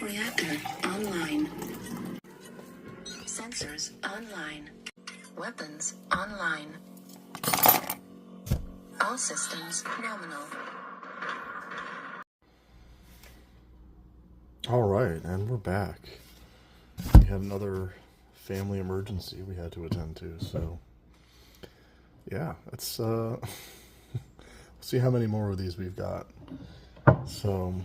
Reactor online. Sensors online. Weapons online. All systems nominal. All right, and we're back. We had another family emergency we had to attend to, so yeah, let's see how many more of these we've got. So,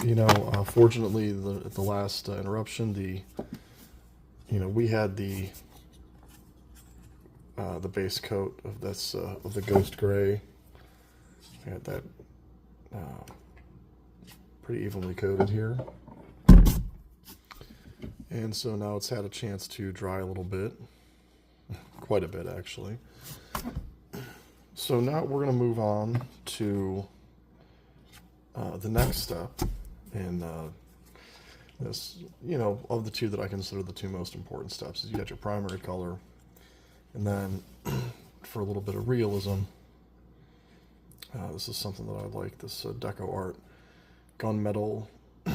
you know, fortunately, at the last interruption, we had the base coat of this of the ghost gray. We had that pretty evenly coated here, and so now it's had a chance to dry a little bit, quite a bit actually. So now we're going to move on to the next step in this, of the two that I consider the two most important steps. Is you got your primary color, and then for a little bit of realism, this is something that I like, this deco art, gunmetal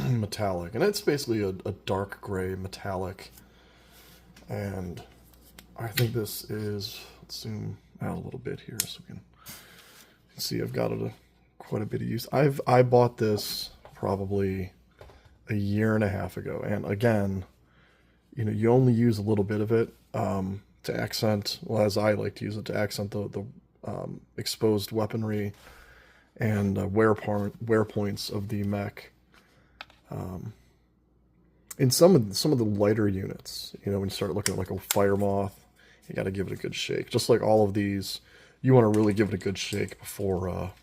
metallic, and it's basically a dark gray metallic, and I think this is, let's zoom out a little bit here so we can see I've got it quite a bit of use. I bought this probably a year and a half ago, and again, you only use a little bit of it to accent, well, as I like to use it, to accent the exposed weaponry and wear points of the mech. In some of the lighter units, when you start looking at like a fire moth, you got to give it a good shake. Just like all of these, you want to really give it a good shake before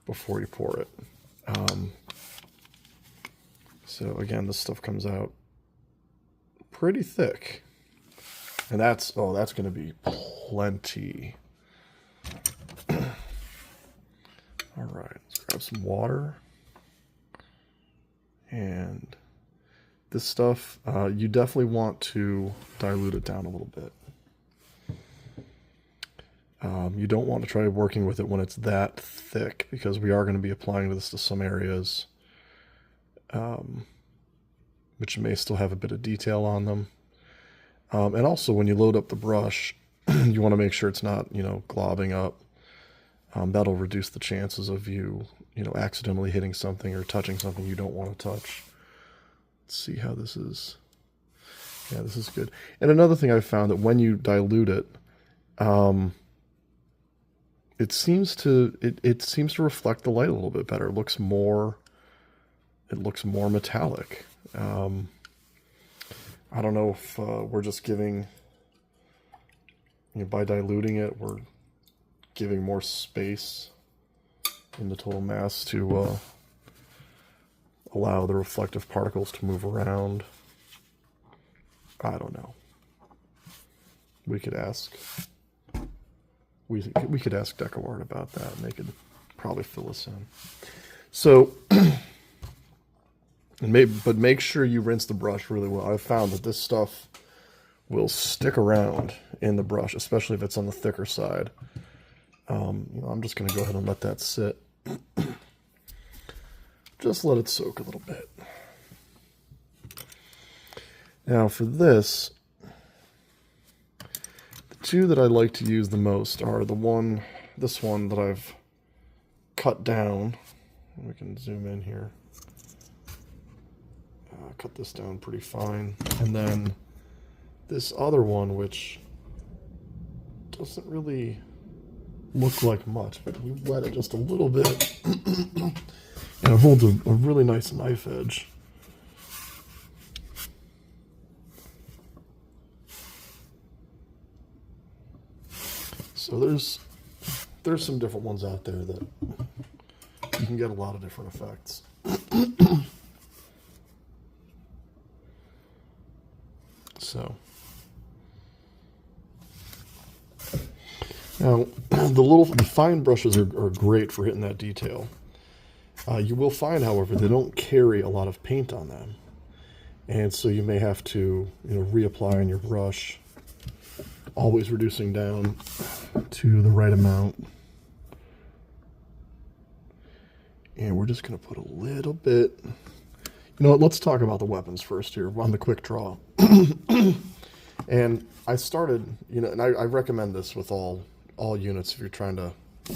you pour it. So again, this stuff comes out pretty thick, and that's going to be plenty. All right, let's grab some water. And this stuff, you definitely want to dilute it down a little bit. You don't want to try working with it when it's that thick, because we are going to be applying this to some areas which may still have a bit of detail on them. And also, when you load up the brush, you want to make sure it's not, globbing up. That'll reduce the chances of you, accidentally hitting something or touching something you don't want to touch. Let's see how this is. Yeah, this is good. And another thing I've found, that when you dilute it, it seems to reflect the light a little bit better. It looks more metallic. I don't know if we're just giving, by diluting it, we're giving more space in the total mass to allow the reflective particles to move around. I don't know. We could ask DecoArt about that, and they could probably fill us in. So, but make sure you rinse the brush really well. I've found that this stuff will stick around in the brush, especially if it's on the thicker side. I'm just going to go ahead and let that sit. Just let it soak a little bit. Now for this, the two that I like to use the most are this one that I've cut down. We can zoom in here. Cut this down pretty fine. And then this other one, which doesn't really look like much, but we wet it just a little bit. And it holds a really nice knife edge. So there's some different ones out there that you can get a lot of different effects. So now the fine brushes are great for hitting that detail. You will find, however, they don't carry a lot of paint on them, and so you may have to reapply on your brush, always reducing down to the right amount. And we're just going to put a little bit. You know what? Let's talk about the weapons first here on the Quickdraw. And I started, you know, and I recommend this with all units if you're trying to, you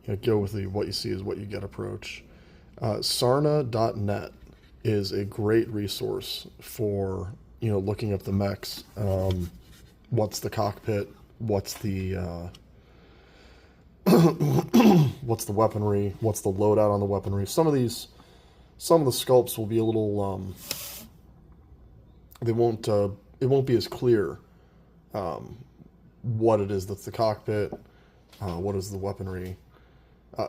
know, go with the what you see is what you get approach. Sarna.net is a great resource for, you know, looking up the mechs. What's the cockpit? What's the what's the weaponry? What's the loadout on the weaponry? Some of the sculpts will be a little it won't be as clear what it is that's the cockpit, what is the weaponry.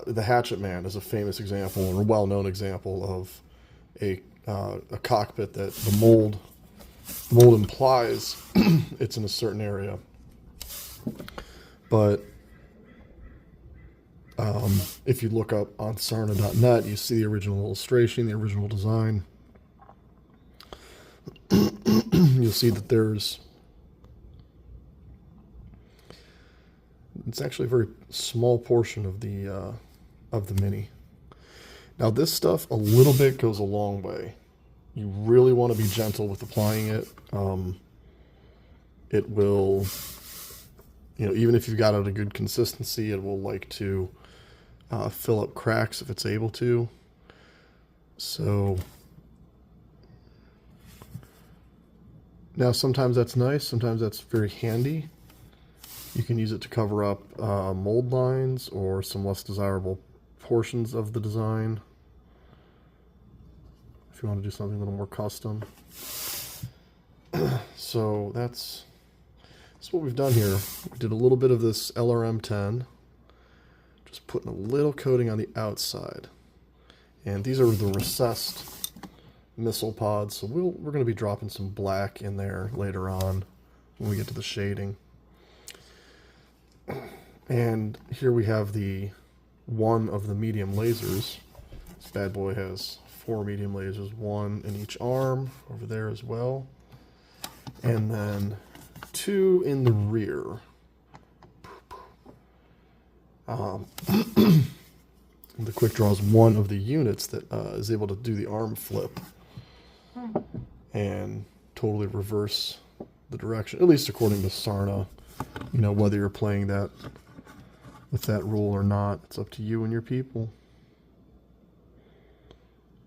The Hatchet Man is a famous example and a well-known example of a cockpit that the mold implies it's in a certain area, but if you look up on Sarna.net, you see the original illustration, the original design. You'll see that it's actually a very small portion of the mini. Now this stuff a little bit goes a long way. You really want to be gentle with applying it. It will, you know, even if you've got it at a good consistency, it will like to fill up cracks if it's able to. So now sometimes that's nice, sometimes that's very handy. You can use it to cover up mold lines or some less desirable portions of the design if you want to do something a little more custom. So that's what we've done here. We did a little bit of this LRM-10, just putting a little coating on the outside. And these are the recessed missile pods, so we're going to be dropping some black in there later on when we get to the shading. And here we have one of the medium lasers. This bad boy has 4 medium lasers, 1 in each arm over there as well, and then 2 in the rear. The Quickdraw is one of the units that is able to do the arm flip and totally reverse the direction, at least according to Sarna. You know, whether you're playing that with that rule or not, it's up to you and your people.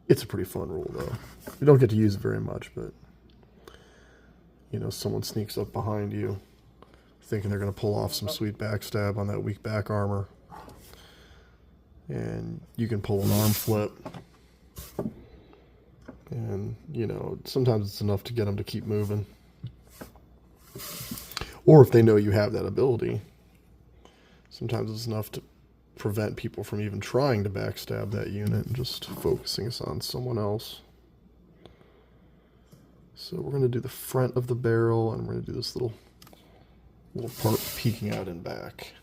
It's a pretty fun rule, though. You don't get to use it very much, but, you know, someone sneaks up behind you thinking they're going to pull off some sweet backstab on that weak back armor, and you can pull an arm flip, and, you know, sometimes it's enough to get them to keep moving. Or if they know you have that ability, sometimes it's enough to prevent people from even trying to backstab that unit and just focusing us on someone else. So we're going to do the front of the barrel, and we're going to do this little part peeking out and back.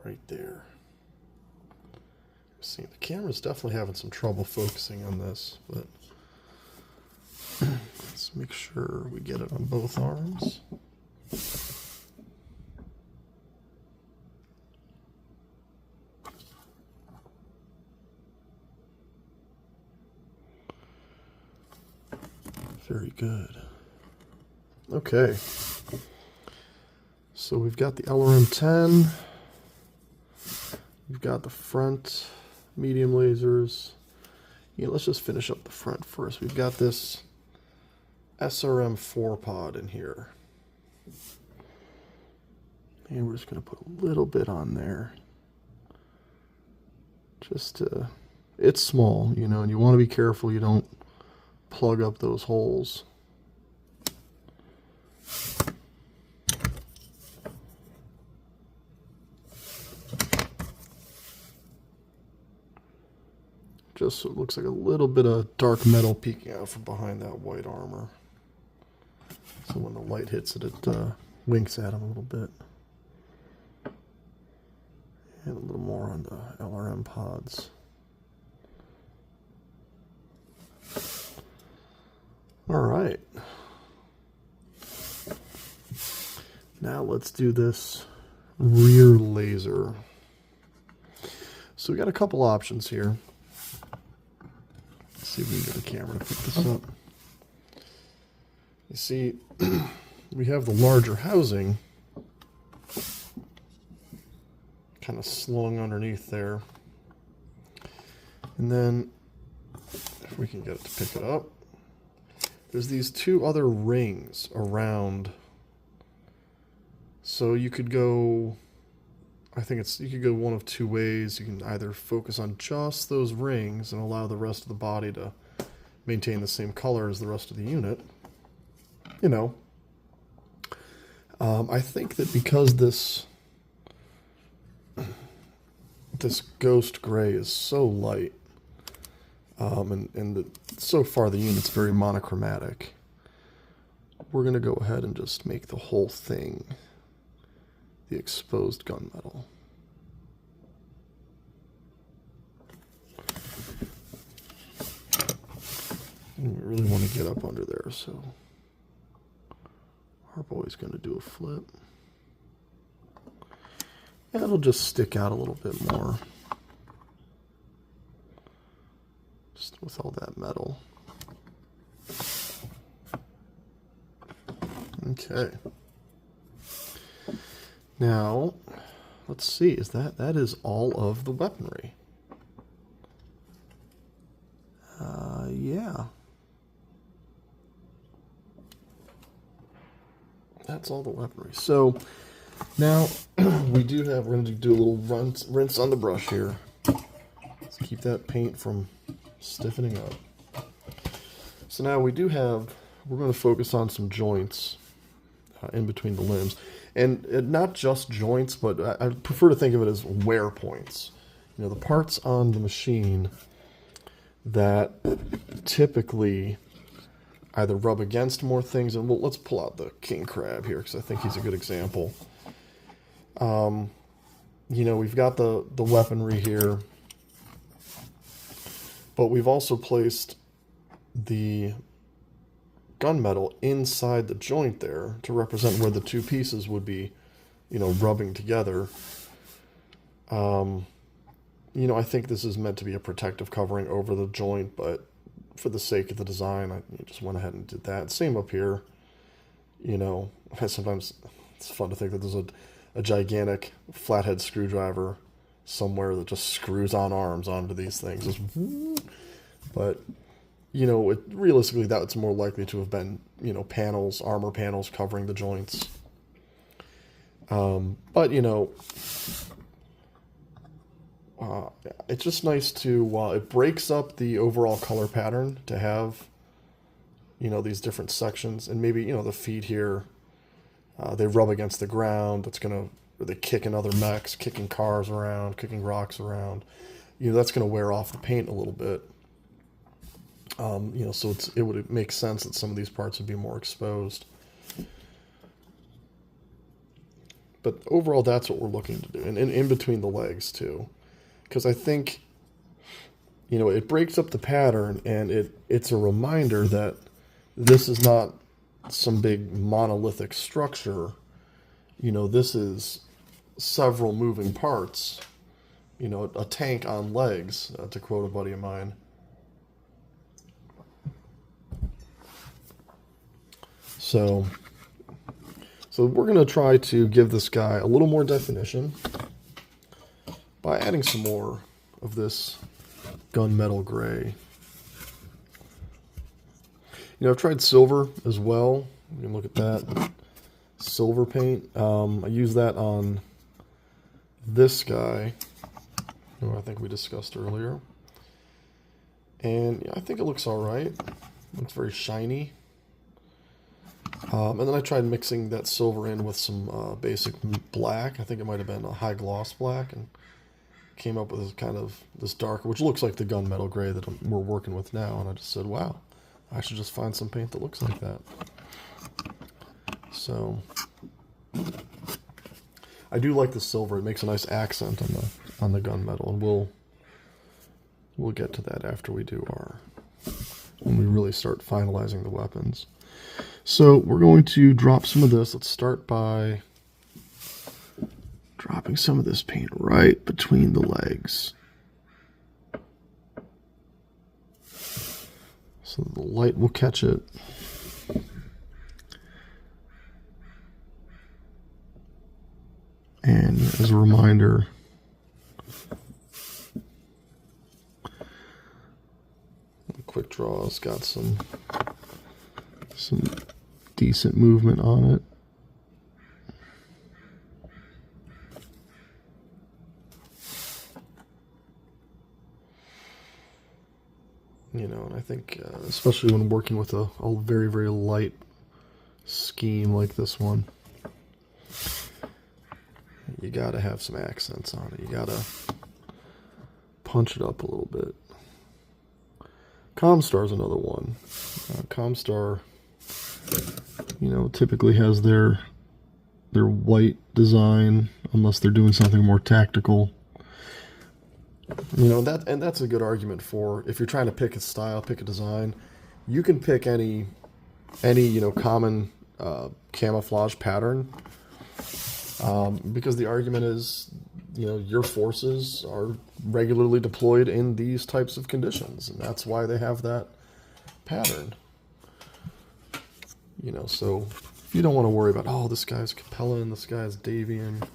Right there. See, the camera's definitely having some trouble focusing on this, but let's make sure we get it on both arms. Very good. Okay. So we've got the LRM-10. We've got the front medium lasers. Yeah, let's just finish up the front first. We've got this SRM-4 pod in here. And we're just going to put a little bit on there. Just to, it's small, you know, and you want to be careful you don't plug up those holes. Just so it looks like a little bit of dark metal peeking out from behind that white armor. So when the light hits it, it winks at them a little bit. And a little more on the LRM pods. All right. Now let's do this rear laser. So we got a couple options here. Let's see if we can get a camera to pick this up. You see, we have the larger housing kind of slung underneath there. And then, if we can get it to pick it up, there's these two other rings around. So you could go, I think you could go one of two ways. You can either focus on just those rings and allow the rest of the body to maintain the same color as the rest of the unit. You know, I think that because this ghost gray is so light, and so far the unit's very monochromatic, we're going to go ahead and just make the whole thing the exposed gunmetal. We really want to get up under there, so our boy's going to do a flip. And it'll just stick out a little bit more. Just with all that metal. Okay. Now, let's see, that is all of the weaponry. Yeah. That's all the weaponry. So, now, we're going to do a little rinse on the brush here. Let's keep that paint from stiffening up. So now we're going to focus on some joints in between the limbs. And not just joints, but I prefer to think of it as wear points. You know, the parts on the machine that typically either rub against more things, and let's pull out the king crab here because I think he's a good example. You know, we've got the weaponry here, but we've also placed the gunmetal inside the joint there to represent where the two pieces would be, you know, rubbing together. You know, I think this is meant to be a protective covering over the joint, but for the sake of the design, I just went ahead and did that. Same up here. You know, sometimes it's fun to think that there's a gigantic flathead screwdriver somewhere that just screws on arms onto these things. But, you know, realistically, that's more likely to have been, you know, panels, armor panels covering the joints. But, you know, it's just nice to, it breaks up the overall color pattern to have, you know, these different sections. And maybe, you know, the feet here, they rub against the ground. That's going to, they kick in other mechs, kicking cars around, kicking rocks around. You know, that's going to wear off the paint a little bit. You know, so it would make sense that some of these parts would be more exposed. But overall, that's what we're looking to do. And in between the legs, too. Because I think, you know, it breaks up the pattern, and it's a reminder that this is not some big monolithic structure. You know, this is several moving parts. You know, a tank on legs, to quote a buddy of mine. So we're going to try to give this guy a little more definition by adding some more of this gunmetal gray. You know, I've tried silver as well. You can look at that. Silver paint. I use that on this guy, who I think we discussed earlier. And yeah, I think it looks all right. Looks very shiny. And then I tried mixing that silver in with some basic black. I think it might have been a high gloss black, and came up with this darker, which looks like the gunmetal gray that we're working with now. And I just said, wow, I should just find some paint that looks like that. So I do like the silver. It makes a nice accent on the gunmetal, and we'll get to that after we do when we really start finalizing the weapons. So we're going to drop some of this. Let's start by dropping some of this paint right between the legs. so the light will catch it. And as a reminder, Quickdraw's got some decent movement on it. You know, and I think especially when working with a very, very light scheme like this one, you gotta have some accents on it. You gotta punch it up a little bit. Comstar's another one. Comstar, you know, typically has their white design unless they're doing something more tactical. You know, that's a good argument for if you're trying to pick a style, pick a design. You can pick any you know, common camouflage pattern, because the argument is, you know, your forces are regularly deployed in these types of conditions, and that's why they have that pattern. You know, so you don't want to worry about, oh, this guy's Capellan, this guy's Davian.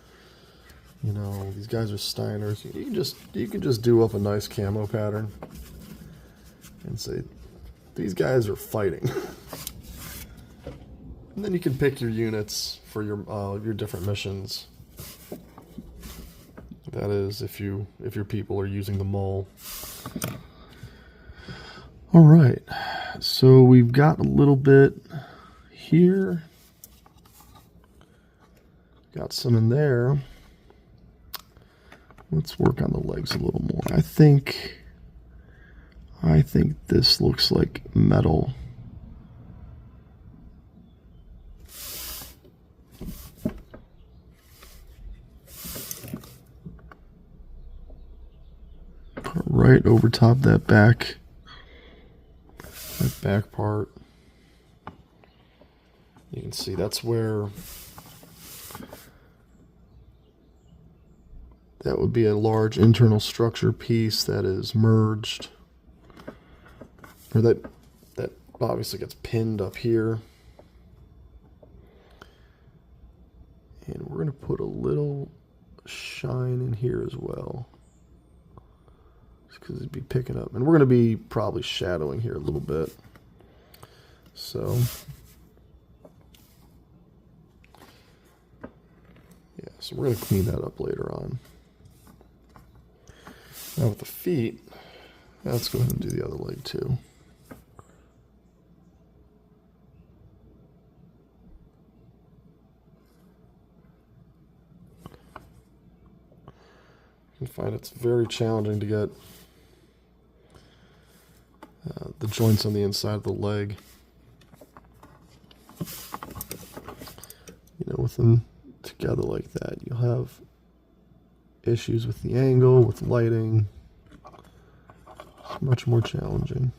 You know, these guys are Steiners. You can just do up a nice camo pattern and say, these guys are fighting. And then you can pick your units for your different missions. That is, if your people are using the mole. All right, so we've got a little bit here. Got some in there. Let's work on the legs a little more. I think this looks like metal. Right over top that back part. You can see that's where that would be a large internal structure piece that is merged, or that obviously gets pinned up here. And we're going to put a little shine in here as well, because it'd be picking up. And we're going to be probably shadowing here a little bit. So, yeah, so we're going to clean that up later on. Now with the feet, let's go ahead and do the other leg too. You can find it's very challenging to get the joints on the inside of the leg. You know, with them together like that, you'll have issues with the angle, with lighting. It's much more challenging.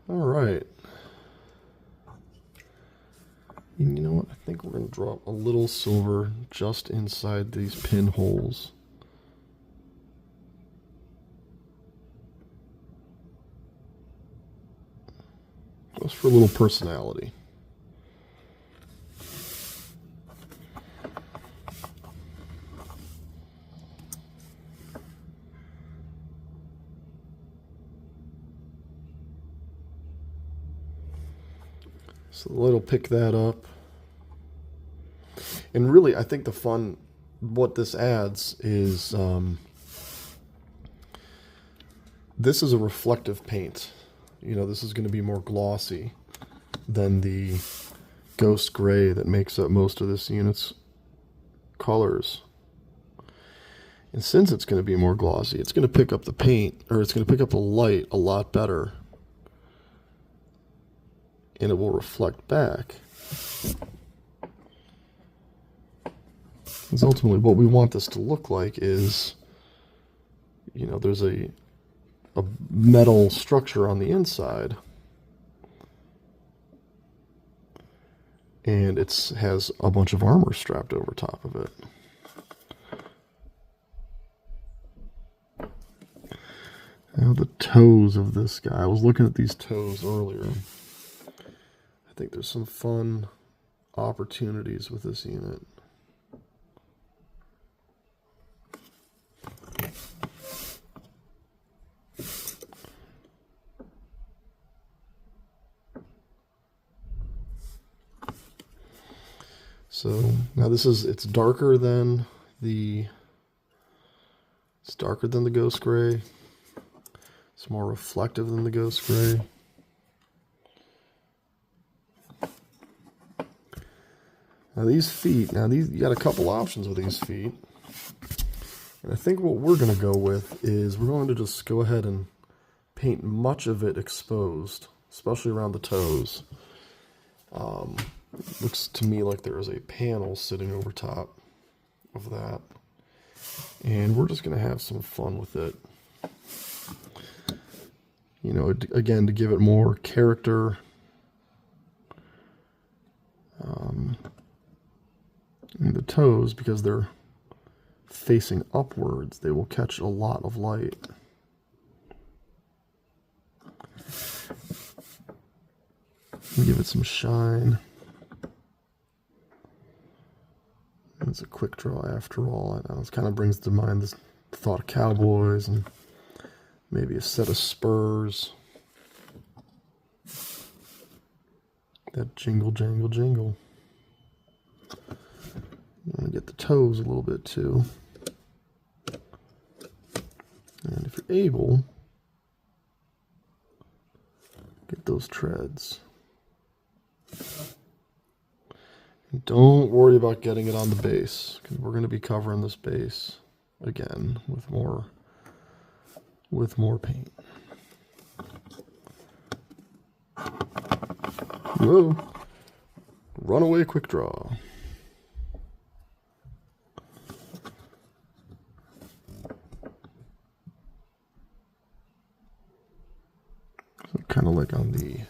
All right. And you know what? I think we're going to drop a little silver just inside these pinholes. Just for a little personality. So the light will pick that up. And really, I think what this adds is, this is a reflective paint. You know, this is going to be more glossy than the ghost gray that makes up most of this unit's colors. And since it's going to be more glossy, it's going to pick up the paint, or it's going to pick up the light a lot better. And it will reflect back. Because ultimately what we want this to look like is, you know, there's a metal structure on the inside, and it has a bunch of armor strapped over top of it. Now the toes of this guy. I was looking at these toes earlier. I think there's some fun opportunities with this unit. So now it's darker than the ghost gray. It's more reflective than the ghost gray. Now these feet, you got a couple options with these feet. And I think what we're going to go with is we're going to just go ahead and paint much of it exposed, especially around the toes. Looks to me like there is a panel sitting over top of that. And we're just going to have some fun with it. You know, again, to give it more character. And the toes, because they're facing upwards, they will catch a lot of light. Give it some shine. It's a quick draw after all. It kind of brings to mind this thought of cowboys and maybe a set of spurs. That jingle, jangle, jingle. You want to get the toes a little bit too. And if you're able, get those treads. And don't worry about getting it on the base, because we're going to be covering this base again with more paint. Whoa! Runaway quick draw. So kind of like on the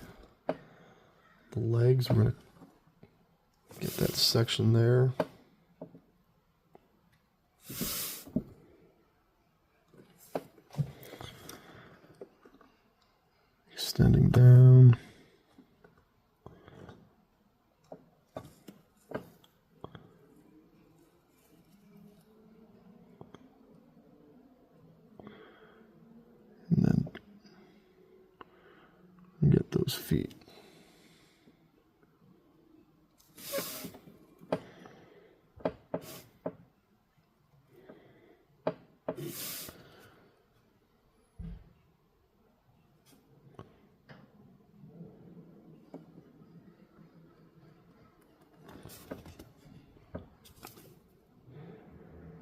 legs, we're going to get that section there. Extending down. And then get those feet.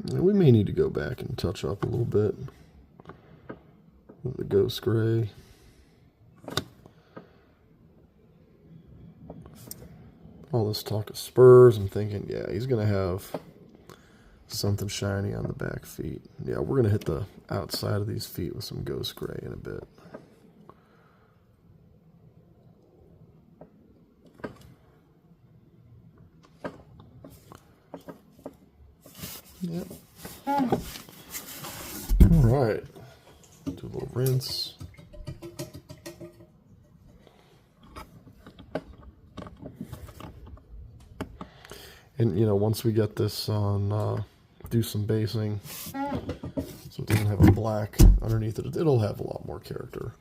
And we may need to go back and touch up a little bit with the ghost gray. All this talk of spurs, I'm thinking, yeah, he's going to have something shiny on the back feet. Yeah, we're going to hit the outside of these feet with some ghost gray in a bit. Yep. All right. Do a little rinse. And, you know, once we get this on, do some basing, so it doesn't have a black underneath it, it'll have a lot more character.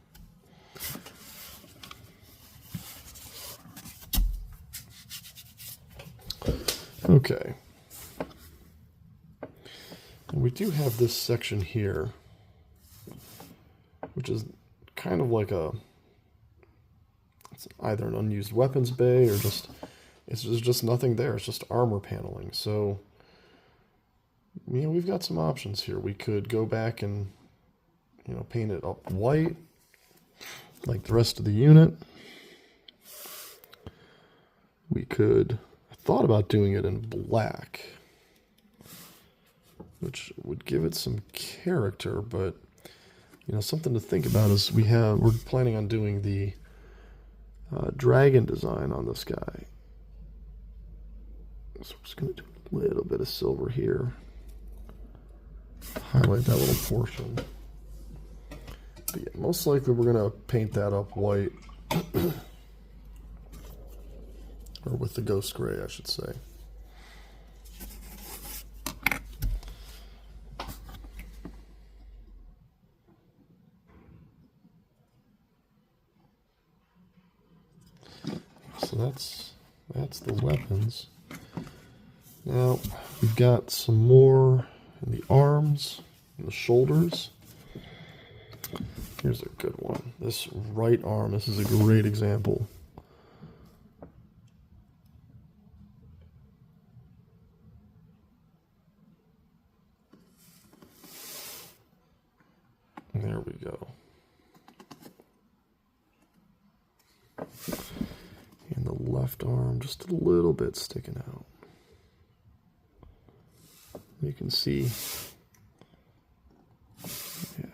Okay. And we do have this section here, which is kind of like it's either an unused weapons bay or there's just nothing there. It's just armor paneling. So, you know, we've got some options here. We could go back and, you know, paint it up white, like the rest of the unit. I thought about doing it in black, which would give it some character, but, you know, something to think about is we're planning on doing the dragon design on this guy. So I'm just going to do a little bit of silver here. Highlight that little portion. But yeah, most likely we're going to paint that up white. Or with the ghost gray, I should say. So that's the weapons. Now we've got some more in the arms and the shoulders. Here's a good one. This right arm, this is a great example. There we go. And the left arm just a little bit sticking out. You can see. Yeah.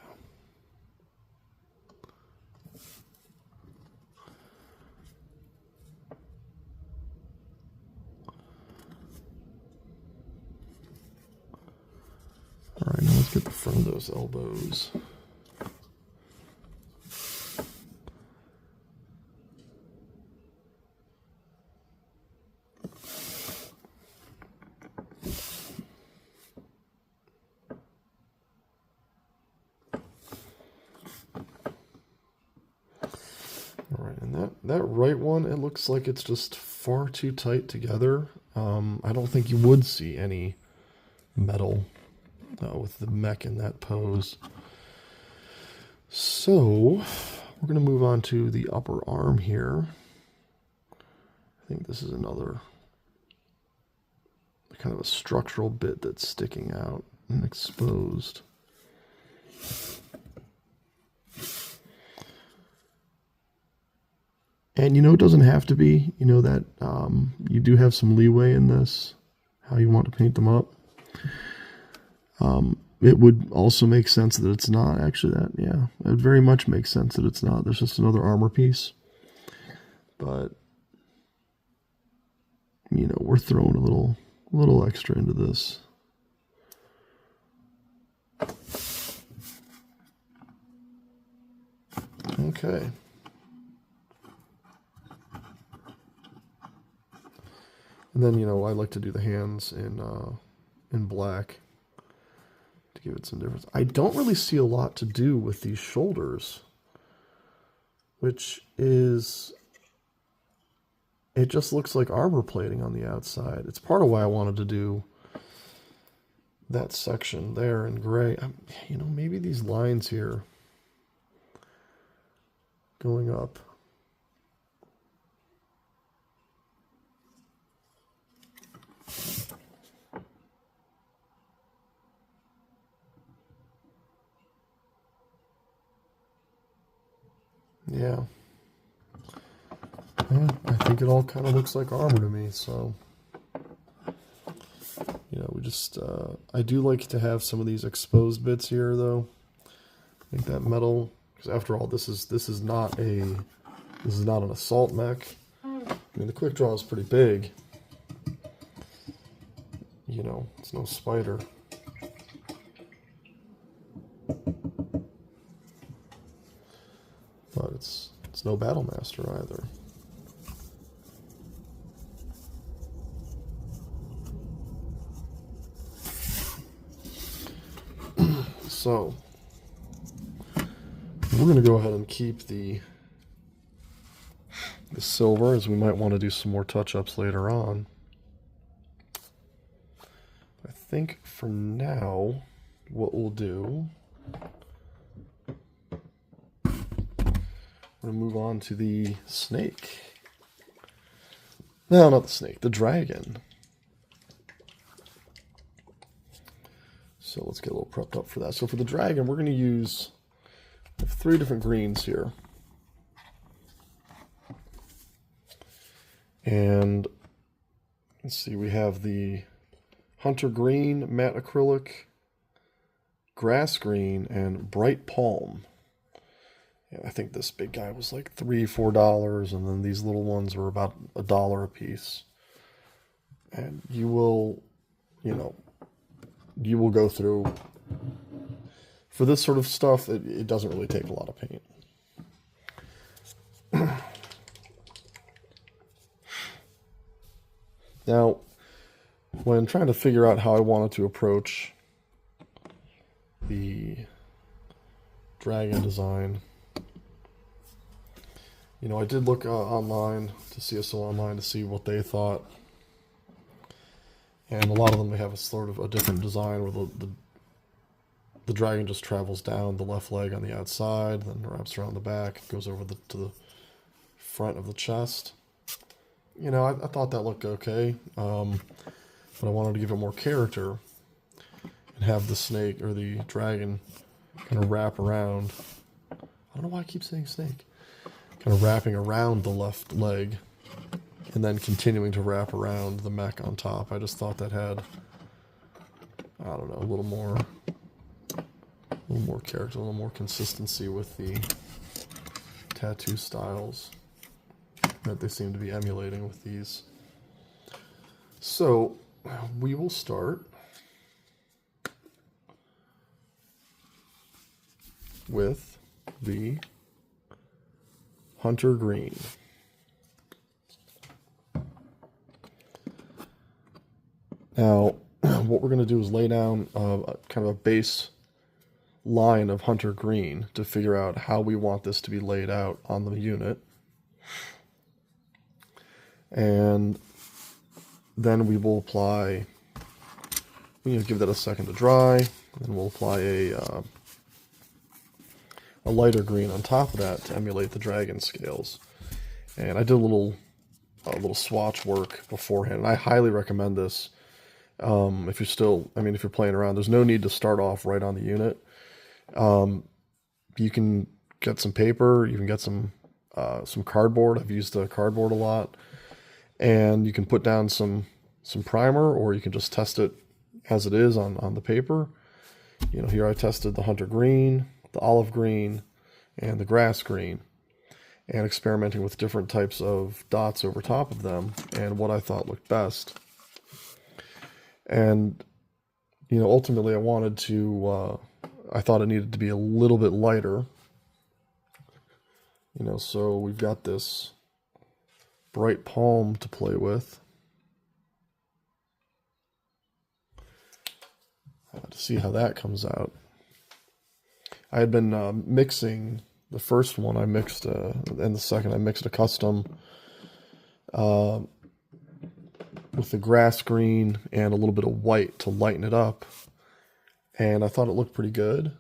All right, now let's get the front of those elbows. That right one, it looks like it's just far too tight together. I don't think you would see any metal with the mech in that pose. So we're going to move on to the upper arm here. I think this is another kind of a structural bit that's sticking out and exposed. And you know, it doesn't have to be, you know, that you do have some leeway in this, how you want to paint them up. It would also make sense that it's not actually that, yeah, it would very much make sense that it's not. There's just another armor piece. But, you know, we're throwing a little extra into this. Okay. And then, you know, I like to do the hands in black to give it some difference. I don't really see a lot to do with these shoulders, which is, it just looks like armor plating on the outside. It's part of why I wanted to do that section there in gray. You know, maybe these lines here going up. Yeah. Yeah, I think it all kind of looks like armor to me, so, you know, we just, I do like to have some of these exposed bits here, though. I think that metal, because after all, this is not an assault mech. I mean, the Quickdraw is pretty big. You know, it's no spider. But it's no Battlemaster either. So we're going to go ahead and keep the silver, as we might want to do some more touch-ups later on. I think for now, what we'll do, we're going to move on to the snake. No, not the snake, the dragon. So let's get a little prepped up for that. So for the dragon, we're going to use 3 different greens here. And let's see, we have the hunter green, matte acrylic, grass green, and bright palm. And I think this big guy was like $3-4, and then these little ones were about $1 a piece. And you will, you know, you will go through for this sort of stuff, it doesn't really take a lot of paint. Now, when trying to figure out how I wanted to approach the dragon design, you know, I did look online to CSO Online to see what they thought. And a lot of them, they have a sort of a different design where the dragon just travels down the left leg on the outside, then wraps around the back, goes over to the front of the chest. You know, I thought that looked okay, but I wanted to give it more character and have the snake or the dragon kind of wrap around. I don't know why I keep saying snake. Kind of wrapping around the left leg and then continuing to wrap around the mech on top. I just thought that had, I don't know, a little more character, a little more consistency with the tattoo styles that they seem to be emulating with these. So we will start with the Hunter Green. Now, what we're going to do is lay down kind of a base line of Hunter Green to figure out how we want this to be laid out on the unit. And then we will apply, give that a second to dry, and we'll apply a lighter green on top of that to emulate the dragon scales. And I did a little swatch work beforehand, and I highly recommend this. If you're playing around, there's no need to start off right on the unit. You can get some paper, you can get some cardboard. I've used cardboard a lot, and you can put down some primer, or you can just test it as it is on the paper. You know, here I tested the Hunter Green, the olive green, and the grass green, and experimenting with different types of dots over top of them and what I thought looked best. And, you know, ultimately I wanted to, I thought it needed to be a little bit lighter. You know, so we've got this bright palm to play with. To see how that comes out. I had been mixing the first one, I mixed, and the second I mixed a custom with the grass green and a little bit of white to lighten it up. And I thought it looked pretty good.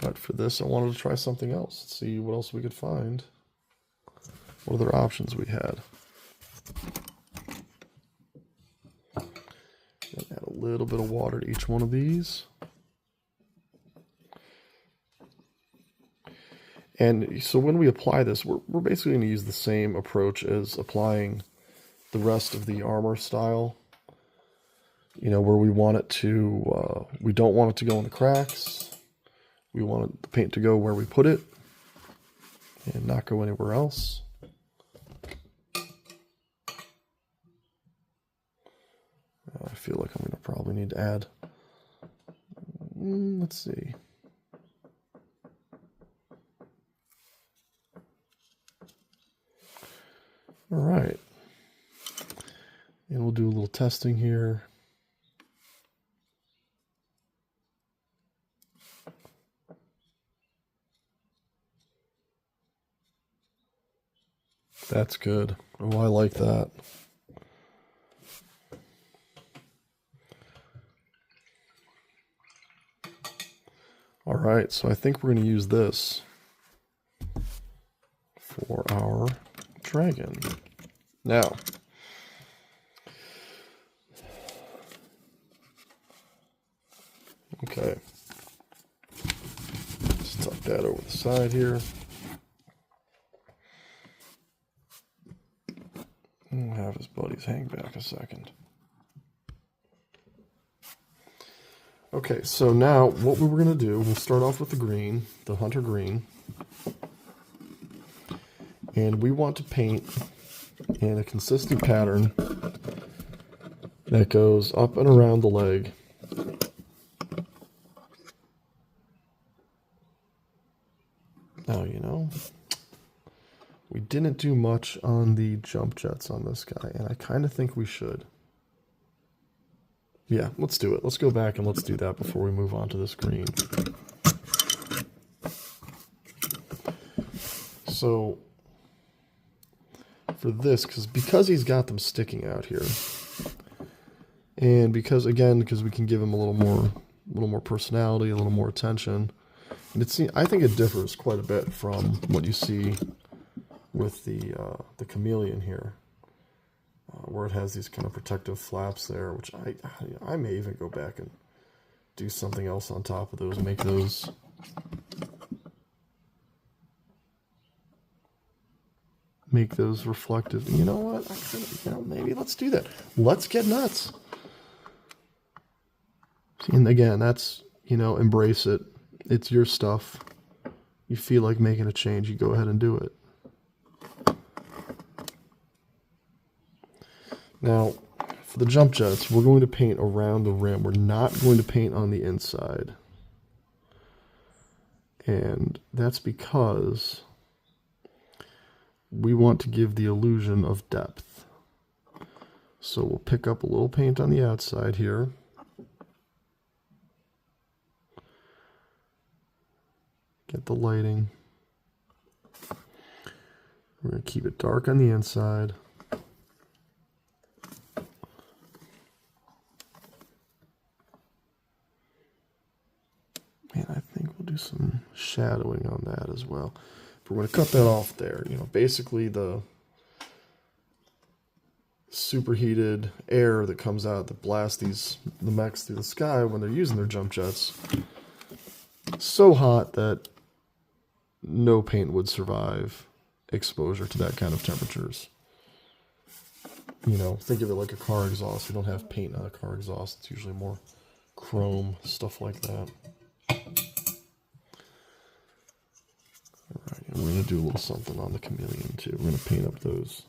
But for this, I wanted to try something else. See what else we could find. What other options we had. Add a little bit of water to each one of these. And so when we apply this, we're basically going to use the same approach as applying the rest of the armor style. You know, where we want it to, we don't want it to go in the cracks. We want the paint to go where we put it and not go anywhere else. I feel like I'm going to probably need to add, let's see. All right. And we'll do a little testing here. That's good. Oh, I like that. All right, so I think we're going to use this for our dragon. Now, okay, let's tuck that over the side here. We'll have his buddies hang back a second. Okay, so now what we were going to do, we'll start off with the green, the Hunter Green. And we want to paint in a consistent pattern that goes up and around the leg Now, you know, we didn't do much on the jump jets on this guy, and I kind of think we should. Yeah, let's do it. Let's go back and let's do that before we move on to this green. So, for this, because he's got them sticking out here, and because we can give him a little more personality, a little more attention, and I think it differs quite a bit from what you see with the chameleon here, where it has these kind of protective flaps there, which I may even go back and do something else on top of those, make those reflective. You know what? Maybe let's do that. Let's get nuts. And again, that's, embrace it. It's your stuff. You feel like making a change, you go ahead and do it. Now, for the jump jets, we're going to paint around the rim. We're not going to paint on the inside. And that's because we want to give the illusion of depth. So we'll pick up a little paint on the outside here. Get the lighting. We're going to keep it dark on the inside. And I think we'll do some shadowing on that as well. But we're going to cut that off there. Basically the superheated air that comes out that blasts the mechs through the sky when they're using their jump jets. So hot that no paint would survive exposure to that kind of temperatures. Think of it like a car exhaust. We don't have paint on a car exhaust. It's usually more chrome, stuff like that. Alright, and we're going to do a little something on the chameleon too. We're going to paint up those.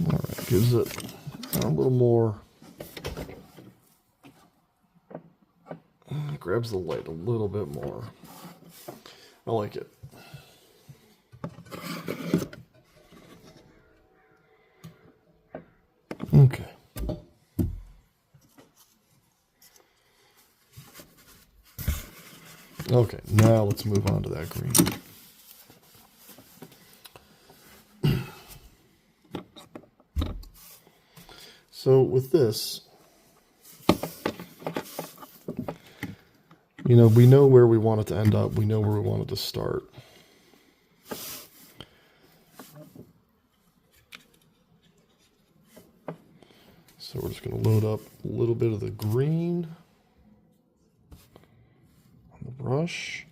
Alright, gives it a little more, grabs the light a little bit more. I like it. Okay. Okay, now let's move on to that green. So with this, we know where we want it to end up. We know where we want it to start. So we're just going to load up a little bit of the green on the brush.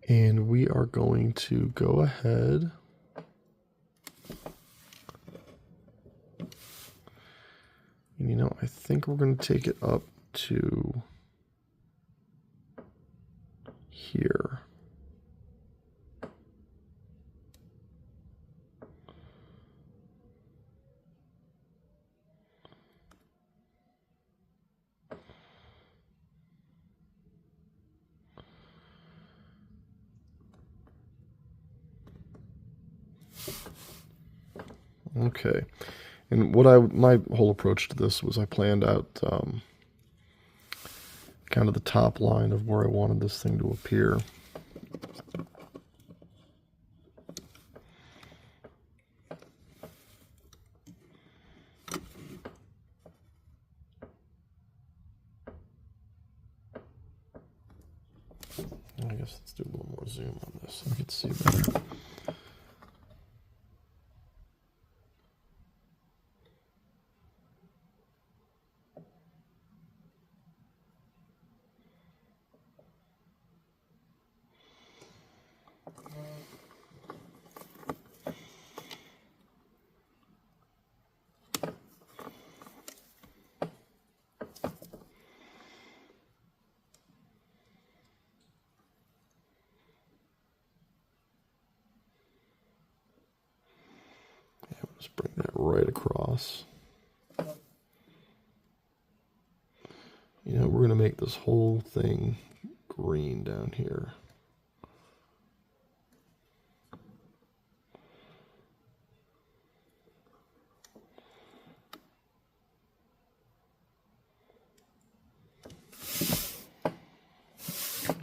And we are going to go ahead and I think we're going to take it up to here. Okay, and my whole approach to this was I planned out kind of the top line of where I wanted this thing to appear. I guess let's do a little more zoom on this so I can see better. Just bring that right across. You know, we're going to make this whole thing green down here.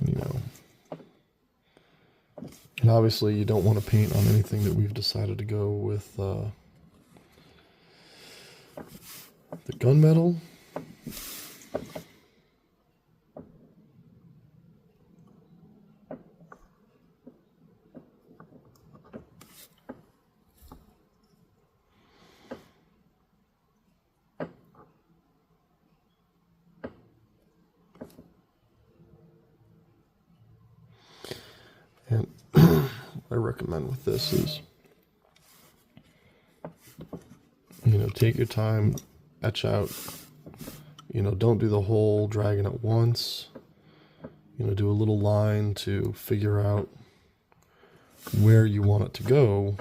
You know, and obviously you don't want to paint on anything that we've decided to go with the gunmetal. And what I recommend with this is, you know, take your time, etch out, you know, don't do the whole dragon at once. You know, do a little line to figure out where you want it to go,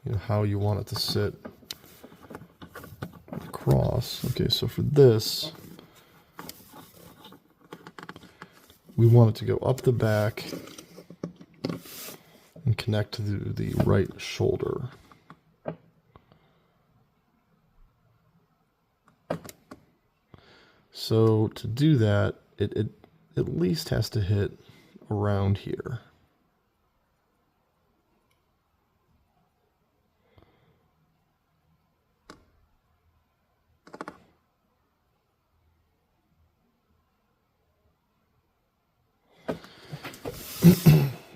you know, how you want it to sit across. Okay, so for this, we want it to go up the back and connect to the right shoulder. So to do that, it at least has to hit around here.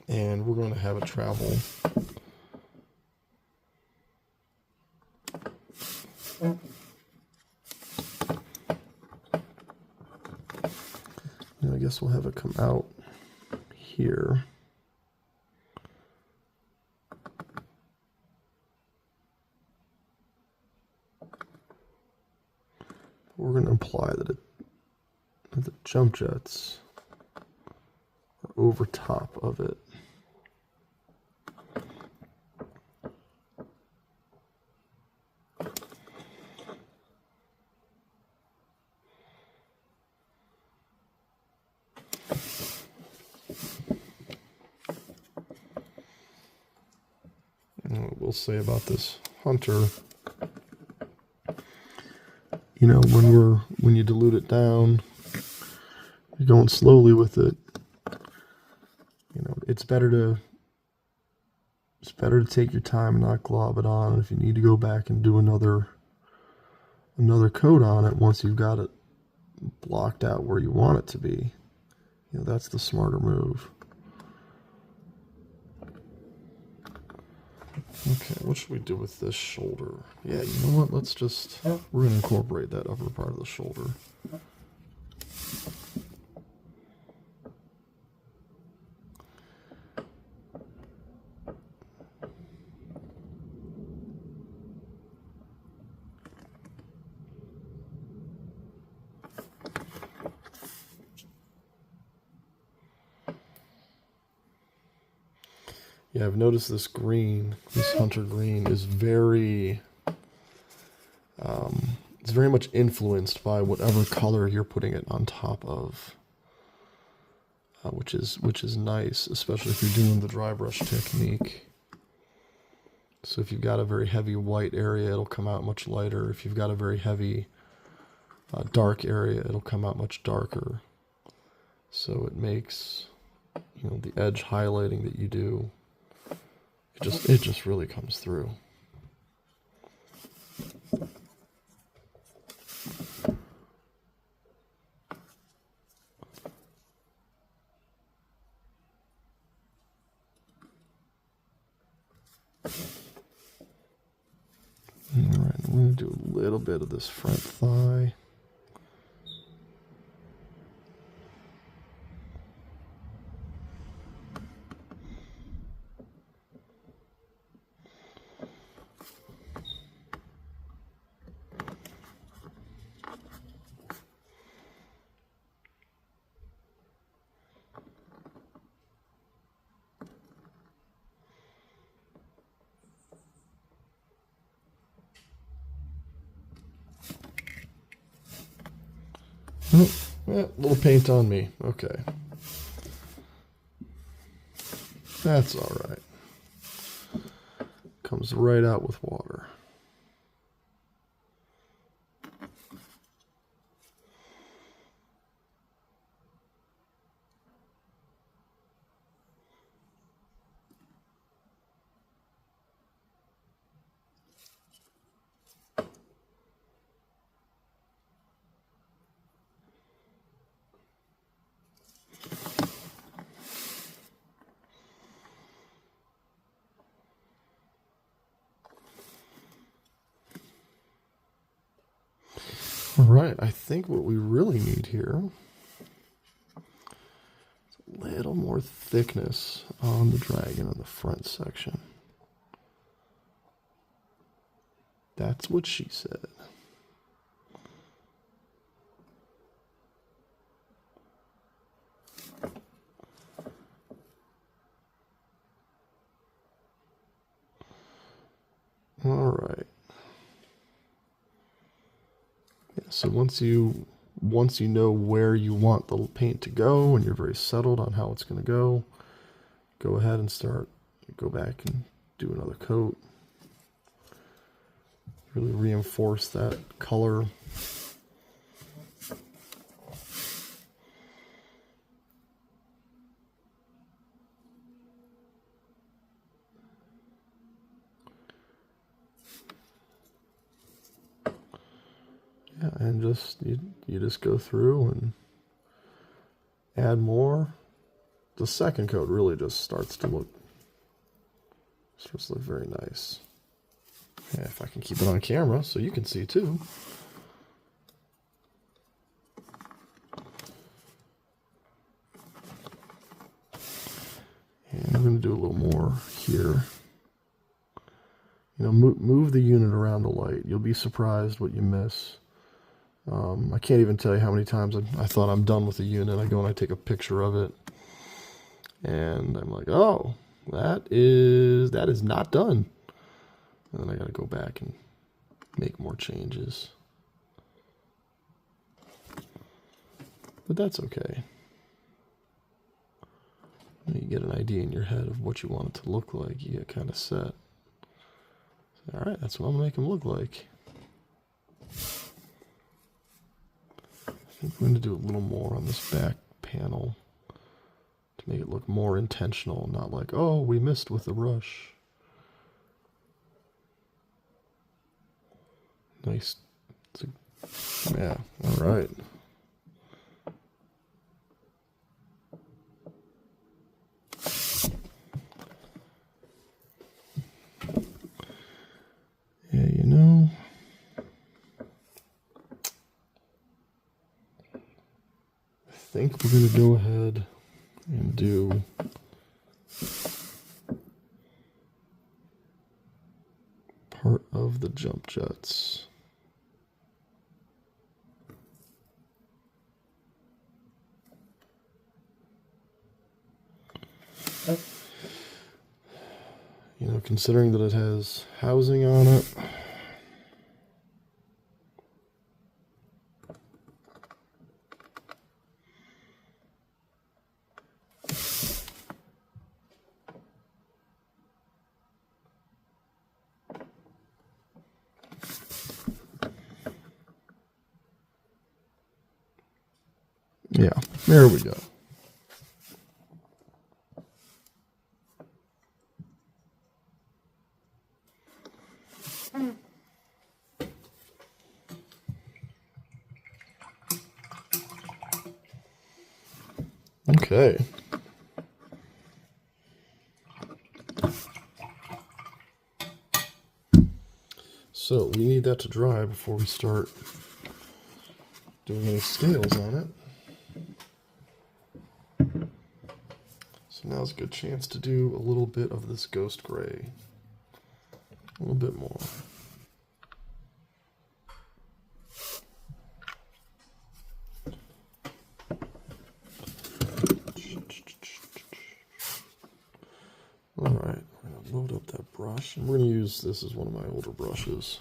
And we're going to have it travel I guess we'll have it come out here. We're going to imply that the jump jets are over top of it. And what we'll say about this hunter, you know, when you dilute it down, you're going slowly with it. You know, it's better to take your time and not glob it on. If you need to go back and do another coat on it once you've got it blocked out where you want it to be, you know, that's the smarter move. Okay, what should we do with this shoulder? Yeah, you know what? We're going to incorporate that upper part of the shoulder. Yeah, I've noticed this green, this hunter green, is very, it's very much influenced by whatever color you're putting it on top of, which is nice, especially if you're doing the dry brush technique. So if you've got a very heavy white area, it'll come out much lighter. If you've got a very heavy dark area, it'll come out much darker. So it makes, you know, the edge highlighting that you do, it just really comes through. going to do a little bit of this front thigh. Oh, yeah, little paint on me. Okay. That's all right. Comes right out with water. All right, I think what we really need here is a little more thickness on the dragon on the front section. That's what she said. All right. Yeah, so once you know where you want the paint to go and you're very settled on how it's going to go ahead and go back and do another coat. Really reinforce that color. Yeah, and you just go through and add more. The second coat really just starts to look very nice. Yeah, if I can keep it on camera so you can see too. And I'm going to do a little more here. You know, move the unit around the light. You'll be surprised what you miss. I can't even tell you how many times I thought I'm done with the unit. I go and I take a picture of it. And I'm like, oh, that is not done. And then I got to go back and make more changes. But that's okay. You get an idea in your head of what you want it to look like. You get kind of set. All right, that's what I'm going to make him look like. I think we're going to do a little more on this back panel to make it look more intentional, not like, oh, we missed with the brush. Nice. Yeah, all right. Yeah, you know, I think we're going to go ahead and do part of the jump jets. You know, considering that it has housing on it. Yeah, there we go. Okay. So So we need that to dry before we start doing any scales on it. So now's a good chance to do a little bit of this ghost gray. A little bit more. Alright, we're going to load up that brush, and we're going to use this as one of my older brushes.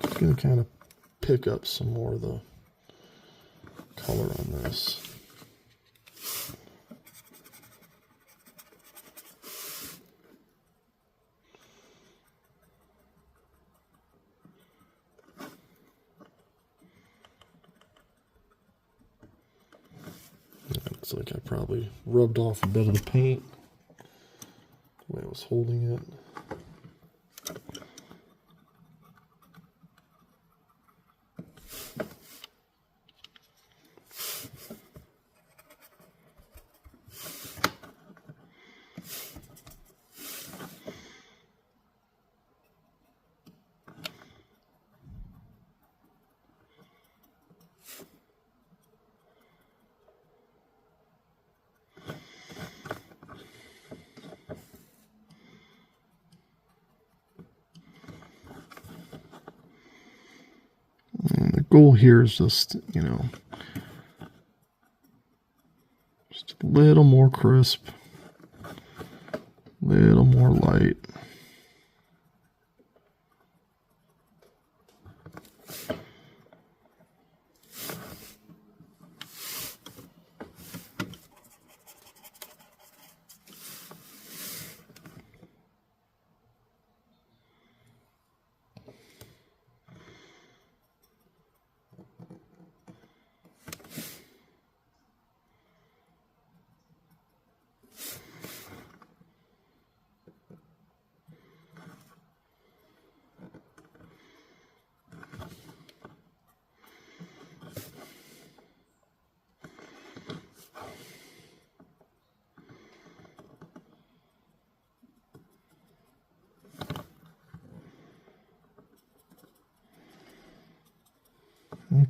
Just going to kind of pick up some more of the color on this. Looks like I probably rubbed off a bit of the paint the way I was holding it. And the goal here is just, you know, just a little more crisp, a little more light.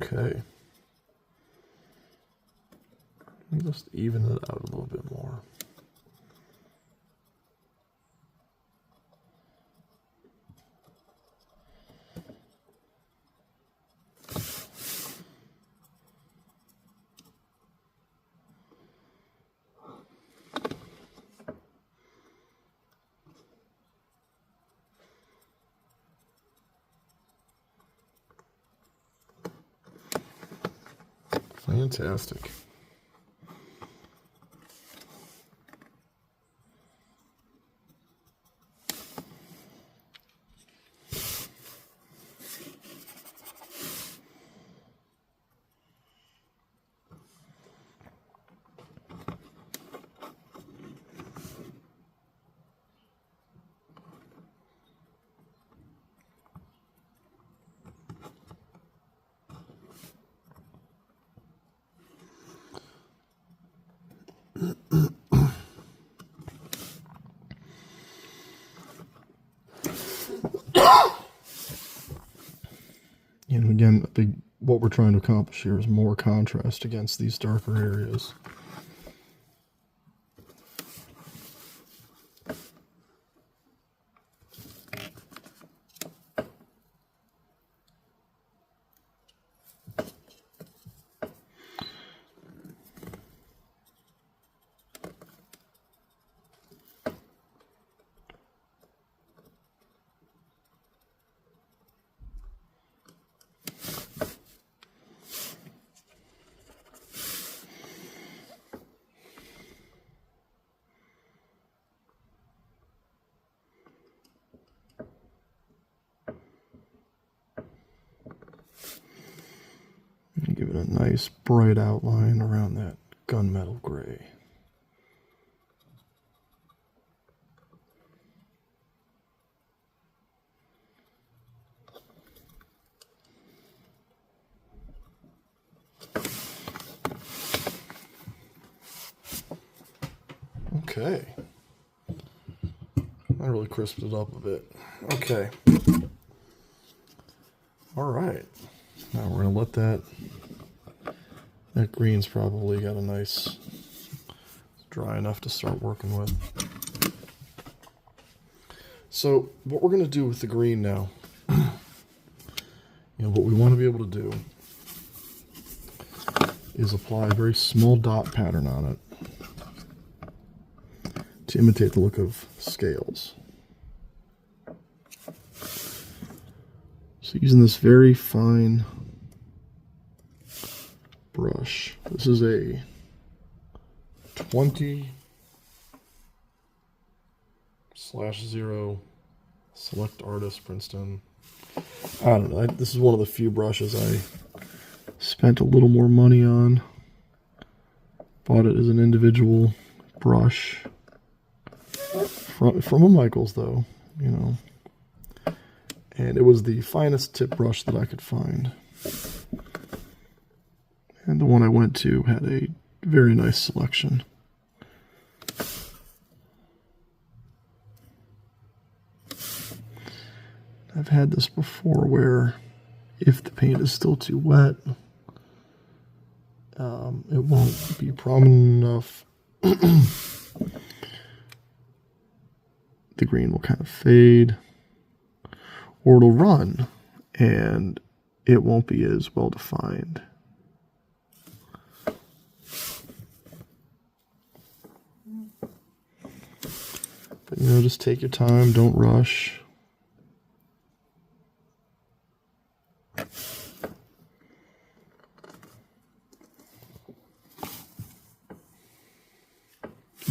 Okay. Just even it out a little bit more. Fantastic. And again, what we're trying to accomplish here is more contrast against these darker areas. Give it a nice bright outline around that gunmetal gray. Okay. I really crisped it up a bit. Okay. All right. Now we're going to let that green's probably got a nice, dry enough to start working with. So what we're going to do with the green now, what we want to be able to do is apply a very small dot pattern on it to imitate the look of scales. So using this very fine brush, this is a 20/0 Select Artist Princeton. I don't know. This is one of the few brushes I spent a little more money on. Bought it as an individual brush from a Michaels, though, and it was the finest tip brush that I could find. And the one I went to had a very nice selection. I've had this before where if the paint is still too wet, it won't be prominent enough. The green will kind of fade, or it'll run and it won't be as well defined. But just take your time, don't rush.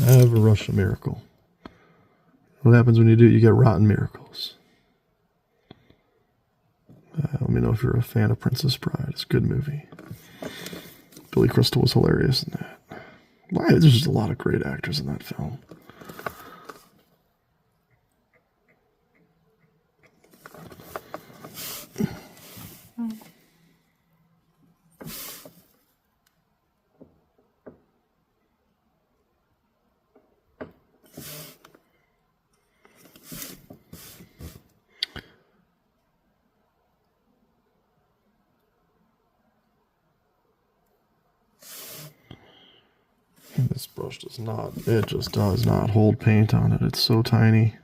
Never rush a miracle. What happens when you do it? You get rotten miracles. Let me know if you're a fan of Princess Bride. It's a good movie. Billy Crystal was hilarious in that. There's just a lot of great actors in that film. This brush does not hold paint on it. It's so tiny.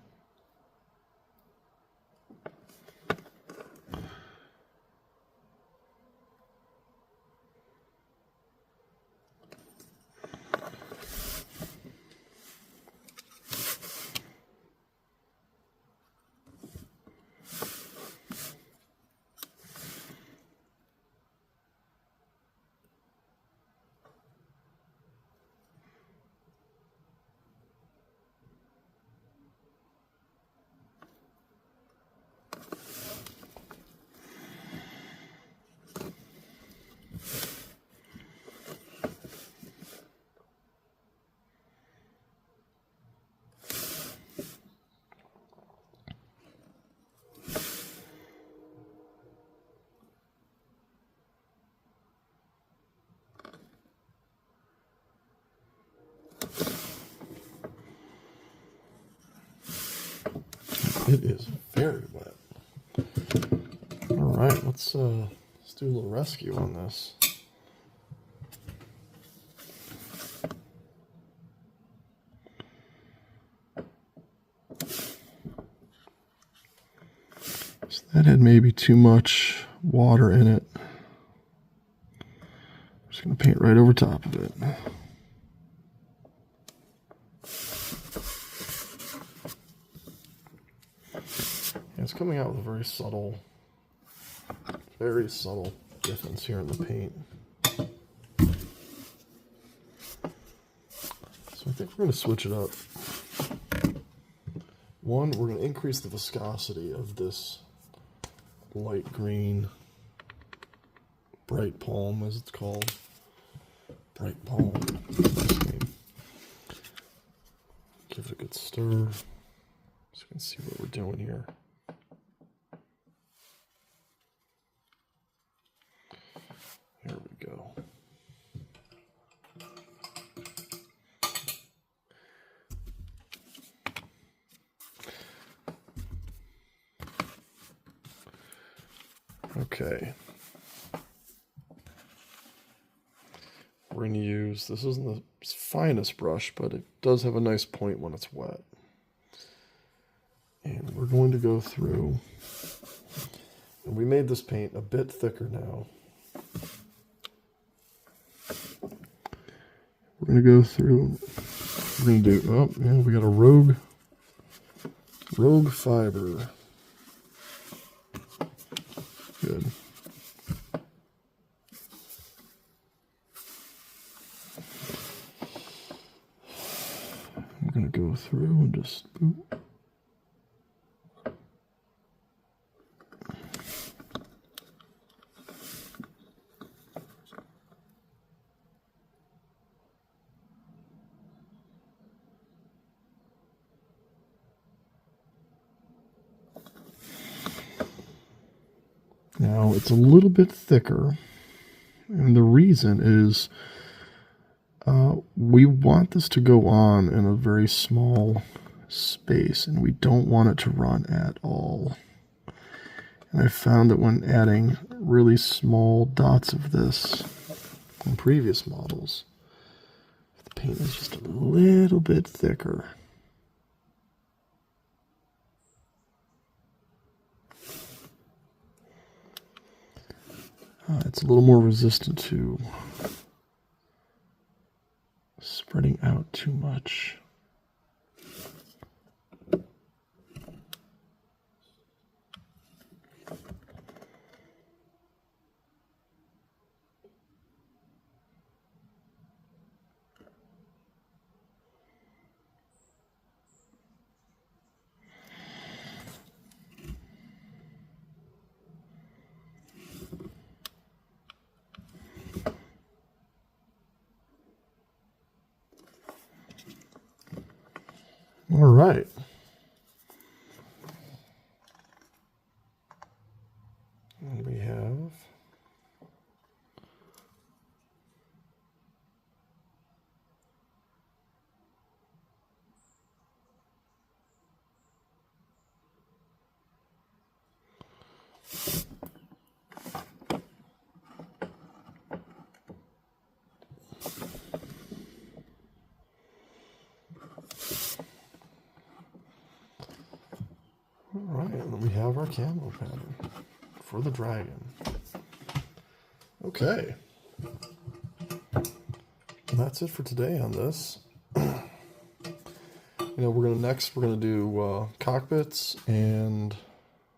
It is very wet. All right, let's do a little rescue on this. So that had maybe too much water in it. I'm just going to paint right over top of it. It's coming out with a very subtle difference here in the paint. So I think we're going to switch it up. One, we're going to increase the viscosity of this light green bright palm, as it's called. Bright palm. Give it a good stir so you can see what we're doing here. There we go. Okay. We're going to use, this isn't the finest brush, but it does have a nice point when it's wet. And we're going to go through, and we made this paint a bit thicker now. We're going to go through, we're going to do, oh, yeah, we got a rogue fiber. Good. I'm going to go through and just boop. Now it's a little bit thicker, and the reason is we want this to go on in a very small space, and we don't want it to run at all. And I found that when adding really small dots of this in previous models, the paint is just a little bit thicker. It's a little more resistant to spreading out too much. All right. And we have our camo pattern for the dragon. Okay. And that's it for today on this. We're gonna do cockpits and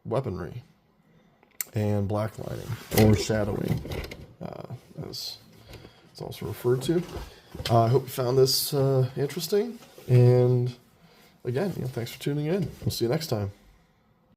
weaponry and blacklighting or shadowing, as it's also referred to. I hope you found this interesting, and again, thanks for tuning in. We'll see you next time.